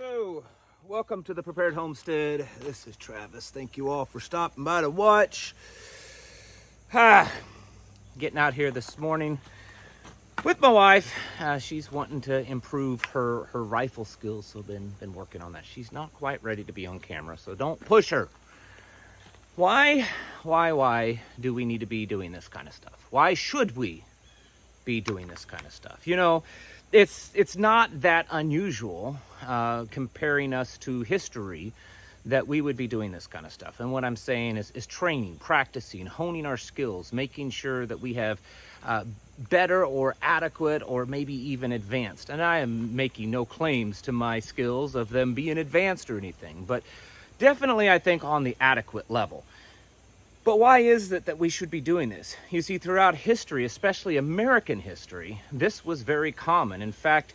So, welcome to the Prepared Homestead. This is Travis. Thank you all for stopping by to watch. Getting out here this morning with my wife. She's wanting to improve her rifle skills, so been working on that. She's not quite ready to be on camera, so don't push her. Why do we need to be doing this kind of stuff? Why should we be doing this kind of stuff? You know, it's not that unusual comparing us to history that we would be doing this kind of stuff. And what I'm saying is training, practicing, honing our skills, making sure that we have better or adequate or maybe even advanced. And I am making no claims to my skills of them being advanced or anything, but definitely I think on the adequate level. But why is it that we should be doing this? You see, throughout history, especially American history, this was very common. In fact,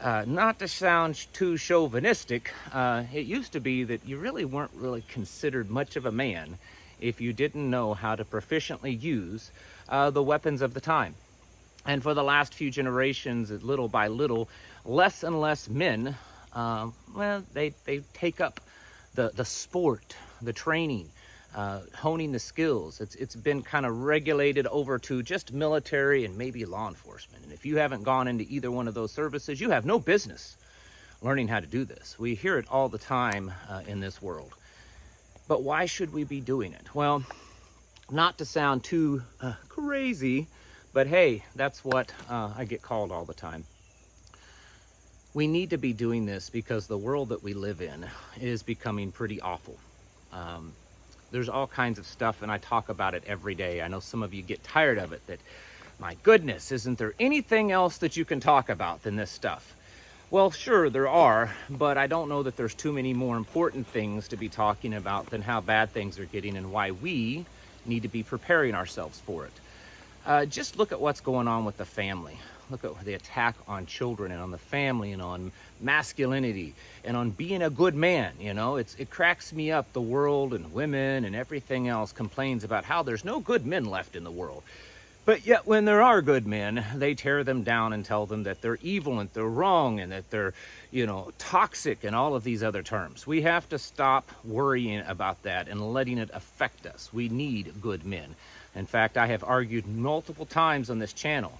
not to sound too chauvinistic, it used to be that you really weren't really considered much of a man if you didn't know how to proficiently use the weapons of the time. And for the last few generations, little by little, less and less men, they take up the sport, the training, honing the skills. It's been kind of regulated over to just military and maybe law enforcement. And if you haven't gone into either one of those services, you have no business learning how to do this. We hear it all the time in this world. But why should we be doing it? Well, not to sound too crazy, but hey, that's what I get called all the time. We need to be doing this because the world that we live in is becoming pretty awful. There's all kinds of stuff, and I talk about it every day. I know some of you get tired of it, that, my goodness, isn't there anything else that you can talk about than this stuff? Well, sure, there are, but I don't know that there's too many more important things to be talking about than how bad things are getting and why we need to be preparing ourselves for it. Just look at what's going on with the family. Look at the attack on children and on the family and on masculinity and on being a good man. You know, it cracks me up. The world and women and everything else complains about how there's no good men left in the world. But yet when there are good men, they tear them down and tell them that they're evil and they're wrong and that they're, toxic and all of these other terms. We have to stop worrying about that and letting it affect us. We need good men. In fact, I have argued multiple times on this channel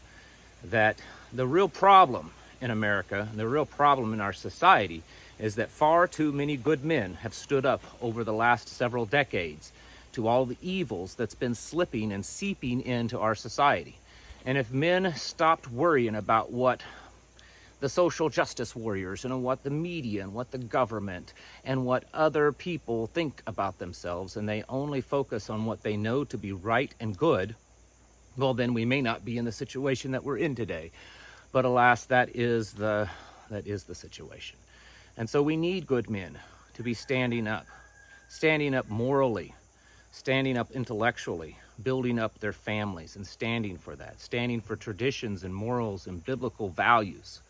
that the real problem in America, the real problem in our society, is that far too many good men have stood up over the last several decades to all the evils that's been slipping and seeping into our society. And if men stopped worrying about what the social justice warriors and what the media and what the government and what other people think about themselves, and they only focus on what they know to be right and good, well, then we may not be in the situation that we're in today. But alas, that is the situation. And so we need good men to be standing up morally, standing up intellectually, building up their families and standing for that, standing for traditions and morals and biblical values.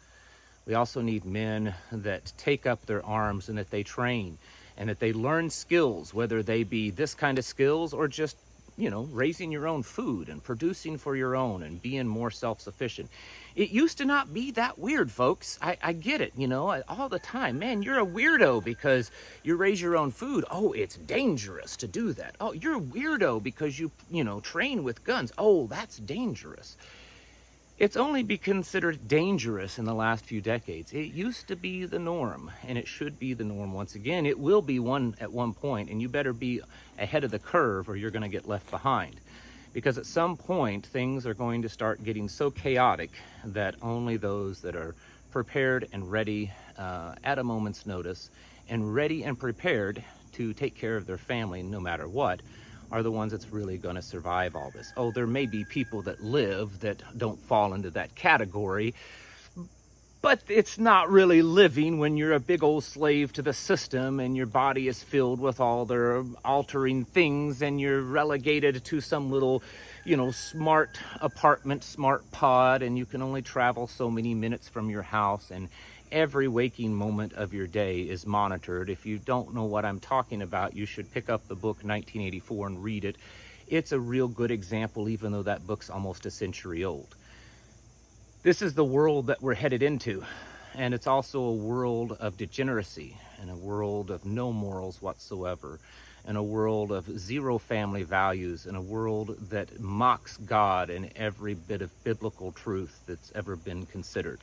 We also need men that take up their arms and that they train and that they learn skills, whether they be this kind of skills or just raising your own food and producing for your own and being more self-sufficient. It used to not be that weird, folks. I get it, all the time. Man, you're a weirdo because you raise your own food. Oh, it's dangerous to do that. Oh, you're a weirdo because you train with guns. Oh, that's dangerous. It's only been considered dangerous in the last few decades. It used to be the norm, and it should be the norm once again. It will be one at one point, and you better be ahead of the curve or you're going to get left behind. Because at some point, things are going to start getting so chaotic that only those that are prepared and ready at a moment's notice and ready and prepared to take care of their family no matter what are the ones that's really going to survive all this. Oh, there may be people that live that don't fall into that category, but it's not really living when you're a big old slave to the system and your body is filled with all their altering things and you're relegated to some little, smart apartment, smart pod, and you can only travel so many minutes from your house, and every waking moment of your day is monitored. If you don't know what I'm talking about, you should pick up the book 1984 and read it. It's a real good example, even though that book's almost a century old. This is the world that we're headed into. And it's also a world of degeneracy, and a world of no morals whatsoever, and a world of zero family values, and a world that mocks God and every bit of biblical truth that's ever been considered.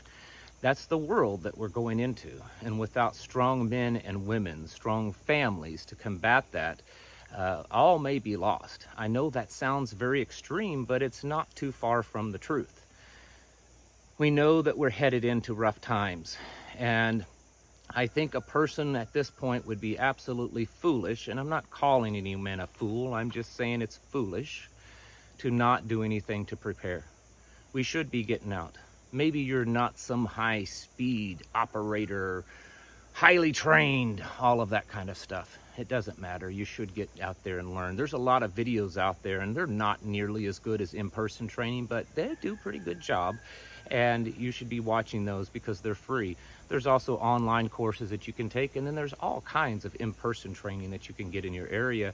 That's the world that we're going into. And without strong men and women, strong families to combat that, all may be lost. I know that sounds very extreme, but it's not too far from the truth. We know that we're headed into rough times, and I think a person at this point would be absolutely foolish, and I'm not calling any man a fool, I'm just saying it's foolish to not do anything to prepare. We should be getting out. Maybe you're not some high-speed operator, highly trained, all of that kind of stuff. It doesn't matter. You should get out there and learn. There's a lot of videos out there, and they're not nearly as good as in-person training, but they do a pretty good job, and you should be watching those because they're free. There's also online courses that you can take, and then there's all kinds of in-person training that you can get in your area.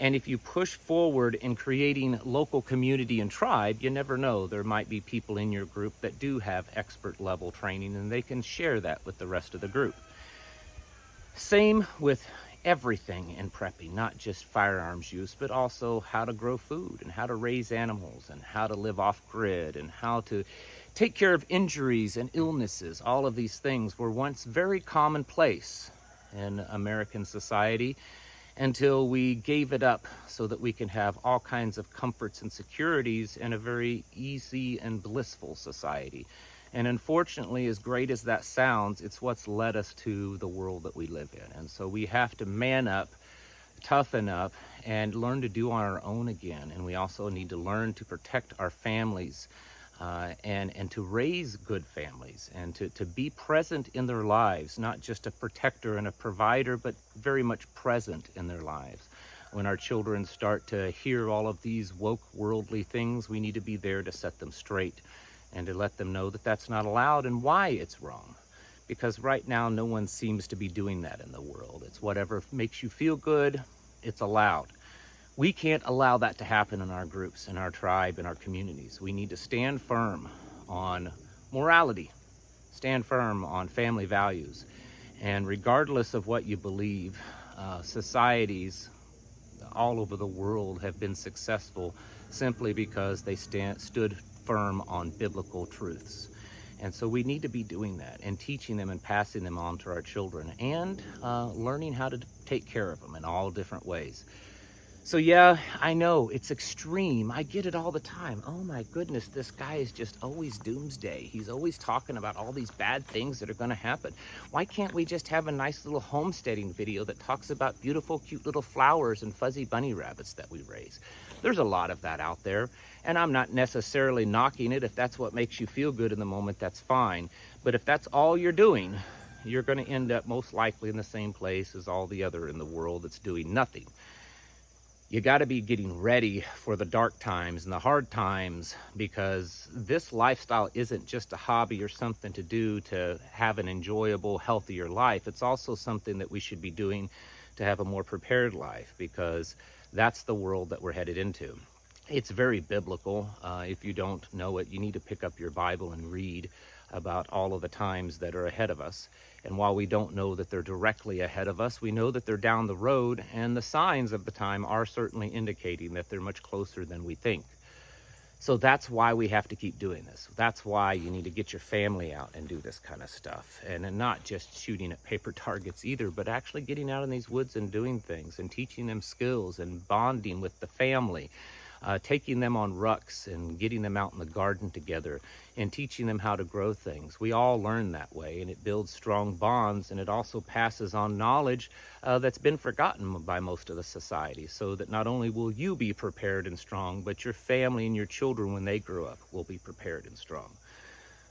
And if you push forward in creating local community and tribe, you never know. There might be people in your group that do have expert level training, and they can share that with the rest of the group. Same with everything in prepping, not just firearms use, but also how to grow food and how to raise animals and how to live off grid and how to take care of injuries and illnesses. All of these things were once very commonplace in American society until we gave it up so that we can have all kinds of comforts and securities in a very easy and blissful society. And unfortunately, as great as that sounds, it's what's led us to the world that we live in. And so we have to man up, toughen up, and learn to do on our own again. And we also need to learn to protect our families and to raise good families and to be present in their lives, not just a protector and a provider, but very much present in their lives. When our children start to hear all of these woke worldly things, we need to be there to set them straight and to let them know that that's not allowed and why it's wrong. Because right now, no one seems to be doing that in the world. It's whatever makes you feel good, it's allowed. We can't allow that to happen in our groups, in our tribe, in our communities. We need to stand firm on morality, stand firm on family values. And regardless of what you believe, societies all over the world have been successful simply because they stood firm on biblical truths. And so we need to be doing that and teaching them and passing them on to our children and learning how to take care of them in all different ways. So yeah, I know it's extreme. I get it all the time. Oh my goodness, this guy is just always doomsday. He's always talking about all these bad things that are going to happen. Why can't we just have a nice little homesteading video that talks about beautiful, cute little flowers and fuzzy bunny rabbits that we raise? There's a lot of that out there, and I'm not necessarily knocking it. If that's what makes you feel good in the moment, that's fine. But if that's all you're doing, you're going to end up most likely in the same place as all the other in the world that's doing nothing. You got to be getting ready for the dark times and the hard times, because this lifestyle isn't just a hobby or something to do to have an enjoyable, healthier life. It's also something that we should be doing to have a more prepared life, because that's the world that we're headed into. It's very biblical. If you don't know it, you need to pick up your Bible and read about all of the times that are ahead of us. And while we don't know that they're directly ahead of us, we know that they're down the road, and the signs of the time are certainly indicating that they're much closer than we think. So that's why we have to keep doing this. That's why you need to get your family out and do this kind of stuff. And not just shooting at paper targets either, but actually getting out in these woods and doing things and teaching them skills and bonding with the family. Taking them on rucks and getting them out in the garden together and teaching them how to grow things. We all learn that way, and it builds strong bonds, and it also passes on knowledge that's been forgotten by most of the society, so that not only will you be prepared and strong, but your family and your children, when they grow up, will be prepared and strong.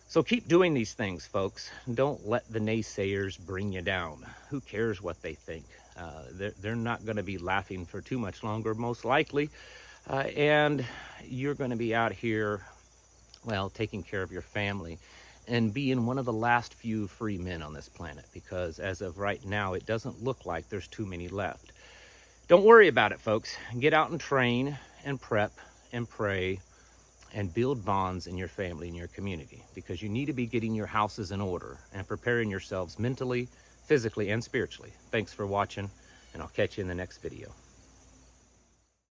So keep doing these things, folks. Don't let the naysayers bring you down. Who cares what they think? They're not going to be laughing for too much longer, most likely. And you're going to be out here, well, taking care of your family and being one of the last few free men on this planet, because as of right now, it doesn't look like there's too many left. Don't worry about it, folks. Get out and train and prep and pray and build bonds in your family and your community, because you need to be getting your houses in order and preparing yourselves mentally, physically, and spiritually. Thanks for watching, and I'll catch you in the next video.